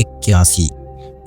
81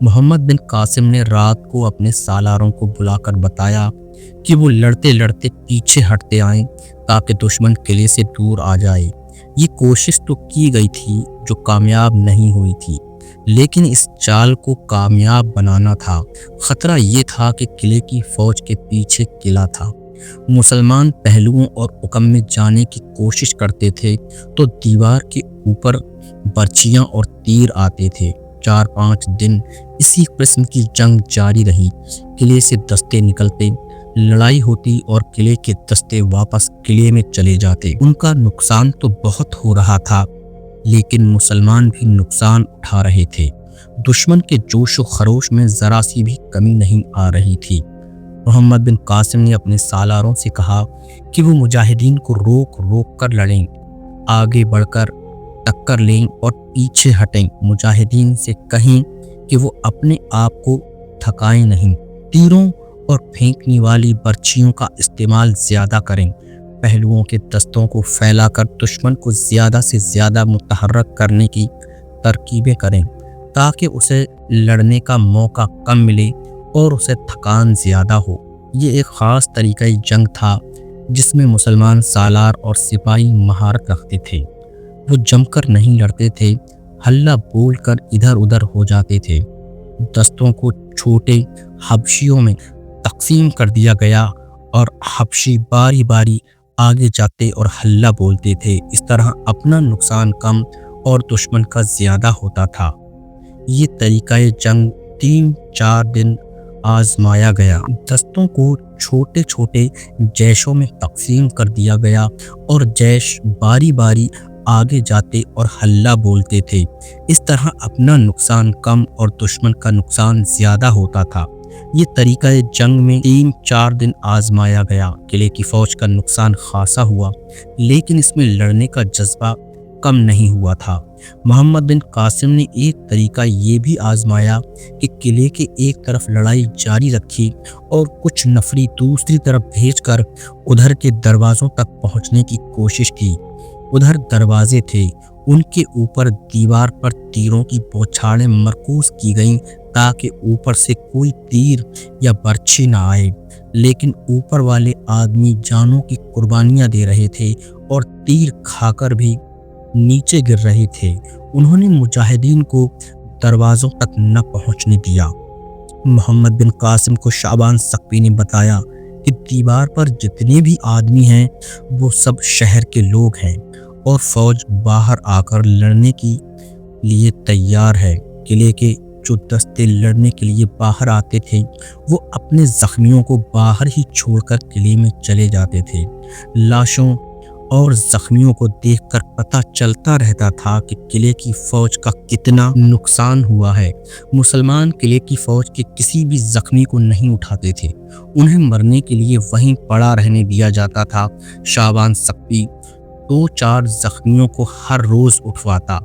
محمد بن قاسم نے رات کو اپنے سالاروں کو بلا کر بتایا کہ وہ لڑتے لڑتے پیچھے ہٹتے آئیں تاکہ دشمن قلعے سے دور آ جائے۔ یہ کوشش تو کی گئی تھی جو کامیاب نہیں ہوئی تھی، لیکن اس چال کو کامیاب بنانا تھا۔ خطرہ یہ تھا کہ قلعے کی فوج کے پیچھے قلعہ تھا۔ مسلمان پہلوؤں اور حکم میں جانے کی کوشش کرتے تھے تو دیوار کے اوپر برچیاں اور تیر آتے تھے۔ 4-5 دن اسی قسم کی جنگ جاری رہی۔ قلعے سے دستے نکلتے، لڑائی ہوتی اور قلعے کے دستے واپس قلعے میں چلے جاتے۔ ان کا نقصان تو بہت ہو رہا تھا، لیکن مسلمان بھی نقصان اٹھا رہے تھے۔ دشمن کے جوش و خروش میں ذرا سی بھی کمی نہیں آ رہی تھی۔ محمد بن قاسم نے اپنے سالاروں سے کہا کہ وہ مجاہدین کو روک روک کر لڑیں، آگے بڑھ کر ٹکر لیں اور پیچھے ہٹیں۔ مجاہدین سے کہیں کہ وہ اپنے آپ کو تھکائیں نہیں، تیروں اور پھینکنے والی برچھیوں کا استعمال زیادہ کریں، پہلوؤں کے دستوں کو پھیلا کر دشمن کو زیادہ سے زیادہ متحرک کرنے کی ترکیبیں کریں تاکہ اسے لڑنے کا موقع کم ملے اور اسے تھکان زیادہ ہو۔ یہ ایک خاص طریقہ جنگ تھا جس میں مسلمان سالار اور سپاہی مہارت رکھتے تھے۔ وہ جم کر نہیں لڑتے تھے، ہلہ بول کر ادھر ادھر ہو جاتے تھے۔ دستوں کو چھوٹے حبشیوں میں تقسیم کر دیا گیا اور حبشی باری باری آگے جاتے اور ہلہ بولتے تھے۔ اس طرح اپنا نقصان کم اور دشمن کا زیادہ ہوتا تھا۔ یہ طریقہ جنگ 3-4 دن آزمایا گیا۔ دستوں کو چھوٹے چھوٹے جیشوں میں تقسیم کر دیا گیا اور جیش باری باری آگے جاتے اور ہلہ بولتے تھے۔ اس طرح اپنا نقصان کم اور دشمن کا نقصان زیادہ ہوتا تھا۔ یہ طریقہ جنگ میں 3-4 دن آزمایا گیا۔ قلعے کی فوج کا نقصان خاصا ہوا، لیکن اس میں لڑنے کا جذبہ کم نہیں ہوا تھا۔ محمد بن قاسم نے ایک طریقہ یہ بھی آزمایا کہ قلعے کے ایک طرف لڑائی جاری رکھی اور کچھ نفری دوسری طرف بھیج کر ادھر کے دروازوں تک پہنچنے کی کوشش کی۔ ادھر دروازے تھے، ان کے اوپر دیوار پر تیروں کی بوچھاریں مرکوز کی گئیں تاکہ اوپر سے کوئی تیر یا برچھی نہ آئے، لیکن اوپر والے آدمی جانوں کی قربانیاں دے رہے تھے اور تیر کھا کر بھی نیچے گر رہے تھے۔ انہوں نے مجاہدین کو دروازوں تک نہ پہنچنے دیا۔ محمد بن قاسم کو شعبان ثقفی نے بتایا کہ دیوار پر جتنے بھی آدمی ہیں وہ سب شہر کے لوگ ہیں اور فوج باہر آ کر لڑنے کے لیے تیار ہے۔ قلعے کے جو دستے لڑنے کے لیے باہر آتے تھے وہ اپنے زخمیوں کو باہر ہی چھوڑ کر قلعے میں چلے جاتے تھے۔ لاشوں اور زخمیوں کو دیکھ کر پتہ چلتا رہتا تھا کہ قلعے کی فوج کا کتنا نقصان ہوا ہے۔ مسلمان قلعے کی فوج کے کسی بھی زخمی کو نہیں اٹھاتے تھے، انہیں مرنے کے لیے وہیں پڑا رہنے دیا جاتا تھا۔ شعبان ثقفی 2-4 زخمیوں کو ہر روز اٹھواتا،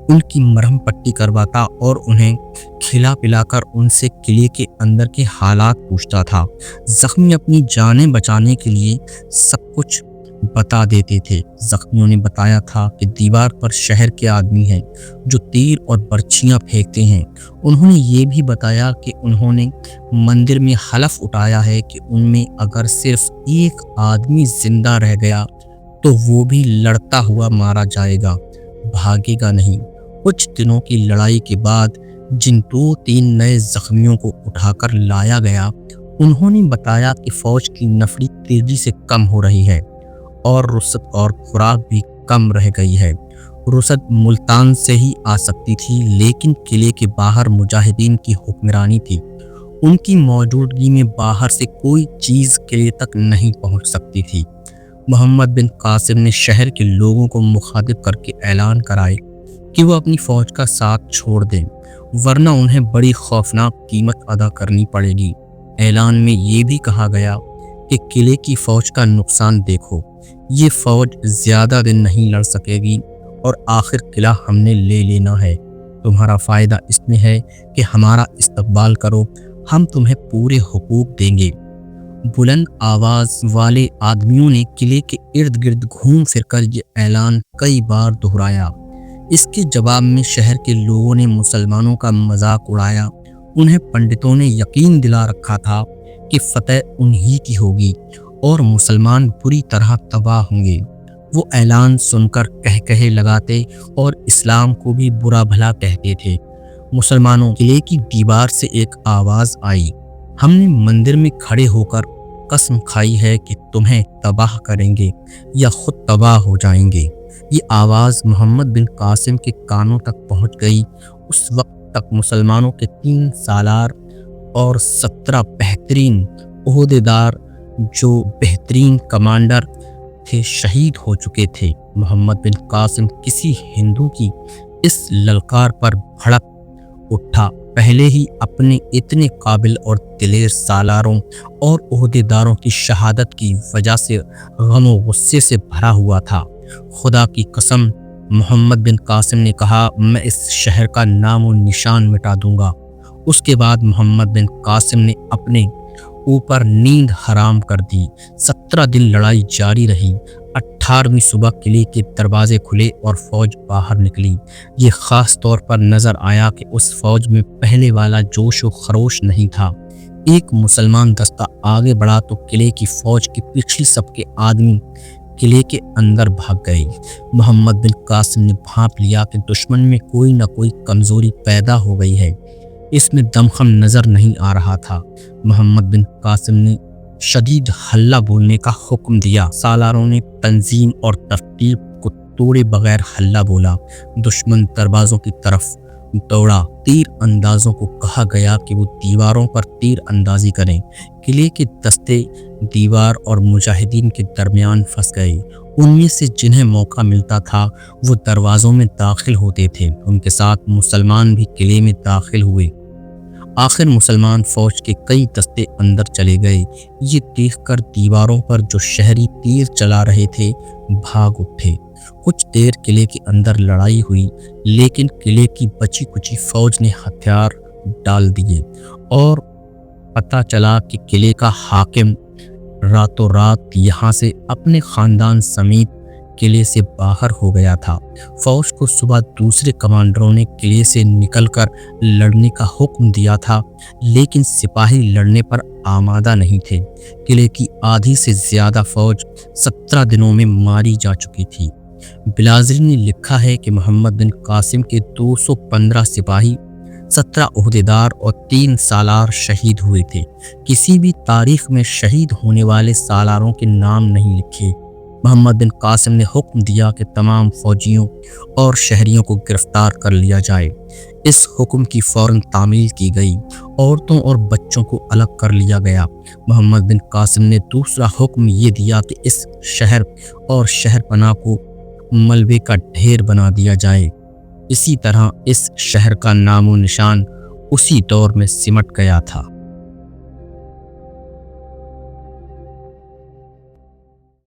ان کی مرہم پٹی کرواتا اور انہیں کھلا پلا کر ان سے قلعے کے اندر کے حالات پوچھتا تھا۔ زخمی اپنی جانیں بچانے کے لیے سب کچھ بتا دیتے تھے۔ زخمیوں نے بتایا تھا کہ دیوار پر شہر کے آدمی ہیں جو تیر اور برچھیاں پھینکتے ہیں۔ انہوں نے یہ بھی بتایا کہ انہوں نے مندر میں حلف اٹھایا ہے کہ ان میں اگر صرف ایک آدمی زندہ رہ گیا تو وہ بھی لڑتا ہوا مارا جائے گا، بھاگے گا نہیں۔ کچھ دنوں کی لڑائی کے بعد جن 2-3 نئے زخمیوں کو اٹھا کر لایا گیا، انہوں نے بتایا کہ فوج کی نفری تیزی سے کم ہو رہی ہے اور رسد اور خوراک بھی کم رہ گئی ہے۔ رسد ملتان سے ہی آ سکتی تھی، لیکن قلعے کے باہر مجاہدین کی حکمرانی تھی، ان کی موجودگی میں باہر سے کوئی چیز قلعے تک نہیں پہنچ سکتی تھی۔ محمد بن قاسم نے شہر کے لوگوں کو مخاطب کر کے اعلان کرائے کہ وہ اپنی فوج کا ساتھ چھوڑ دیں، ورنہ انہیں بڑی خوفناک قیمت ادا کرنی پڑے گی۔ اعلان میں یہ بھی کہا گیا کہ قلعے کی فوج کا نقصان دیکھو، یہ فوج زیادہ دن نہیں لڑ سکے گی اور آخر قلعہ ہم نے لے لینا ہے۔ تمہارا فائدہ اس میں ہے کہ ہمارا استقبال کرو، ہم تمہیں پورے حقوق دیں گے۔ بلند آواز والے آدمیوں نے قلعے کے ارد گرد گھوم پھر کر یہ اعلان کئی بار دہرایا۔ اس کے جواب میں شہر کے لوگوں نے مسلمانوں کا مذاق اڑایا۔ انہیں پنڈتوں نے یقین دلا رکھا تھا کہ فتح انہی کی ہوگی اور مسلمان بری طرح تباہ ہوں گے۔ وہ اعلان سن کر کہے لگاتے اور اسلام کو بھی برا بھلا کہتے تھے۔ مسلمانوں، قلعے کی دیوار سے ایک آواز آئی، ہم نے مندر میں کھڑے ہو کر قسم کھائی ہے کہ تمہیں تباہ کریں گے یا خود تباہ ہو جائیں گے۔ یہ آواز محمد بن قاسم کے کانوں تک پہنچ گئی۔ اس وقت تک مسلمانوں کے 3 سالار اور 17 بہترین عہدیدار جو بہترین کمانڈر تھے شہید ہو چکے تھے۔ محمد بن قاسم کسی ہندو کی اس للکار پر بھڑک اٹھا، پہلے ہی اپنے اتنے قابل اور دلیر سالاروں اور عہدیداروں کی شہادت کی وجہ سے غم و غصے سے بھرا ہوا تھا۔ خدا کی قسم، محمد بن قاسم نے کہا، میں اس شہر کا نام و نشان مٹا دوں گا۔ اس کے بعد محمد بن قاسم نے اپنے اوپر نیند حرام کر دی۔ 17 دن لڑائی جاری رہی۔ 18ویں صبح قلعے کے دروازے کھلے اور فوج باہر نکلی۔ یہ خاص طور پر نظر آیا کہ اس فوج میں پہلے والا جوش و خروش نہیں تھا۔ ایک مسلمان دستہ آگے بڑھا تو قلعے کی فوج کے پچھلی صف کے آدمی قلعے کے اندر بھاگ گئے۔ محمد بن قاسم نے بھانپ لیا کہ دشمن میں کوئی نہ کوئی کمزوری پیدا ہو گئی ہے۔ اس میں دمخم نظر نہیں آ رہا تھا۔ محمد بن قاسم نے شدید ہلہ بولنے کا حکم دیا۔ سالاروں نے تنظیم اور ترتیب کو توڑے بغیر ہلہ بولا۔ دشمن دروازوں کی طرف دوڑا۔ تیر اندازوں کو کہا گیا کہ وہ دیواروں پر تیر اندازی کریں۔ قلعے کے دستے دیوار اور مجاہدین کے درمیان پھنس گئے۔ ان میں سے جنہیں موقع ملتا تھا وہ دروازوں میں داخل ہوتے تھے۔ ان کے ساتھ مسلمان بھی قلعے میں داخل ہوئے۔ آخر مسلمان فوج کے کئی دستے اندر چلے گئے۔ یہ دیکھ کر دیواروں پر جو شہری تیر چلا رہے تھے بھاگ اٹھے۔ کچھ دیر قلعے کے اندر لڑائی ہوئی، لیکن قلعے کی بچی کچی فوج نے ہتھیار ڈال دیے اور پتہ چلا کہ قلعے کا حاکم راتوں رات یہاں سے اپنے خاندان سمیت قلعے سے باہر ہو گیا تھا۔ فوج کو صبح دوسرے کمانڈروں نے قلعے سے نکل کر لڑنے کا حکم دیا تھا، لیکن سپاہی لڑنے پر آمادہ نہیں تھے۔ قلعے کی آدھی سے زیادہ فوج 17 دنوں میں ماری جا چکی تھی۔ بلازری نے لکھا ہے کہ محمد بن قاسم کے 215 سپاہی، 17 عہدیدار اور 3 سالار شہید ہوئے تھے۔ کسی بھی تاریخ میں شہید ہونے والے سالاروں کے نام نہیں لکھے۔ محمد بن قاسم نے حکم دیا کہ تمام فوجیوں اور شہریوں کو گرفتار کر لیا جائے۔ اس حکم کی فوراً تعمیل کی گئی۔ عورتوں اور بچوں کو الگ کر لیا گیا۔ محمد بن قاسم نے دوسرا حکم یہ دیا کہ اس شہر اور شہر پناہ کو ملبے کا ڈھیر بنا دیا جائے۔ اسی طرح اس شہر کا نام و نشان اسی دور میں سمٹ گیا تھا۔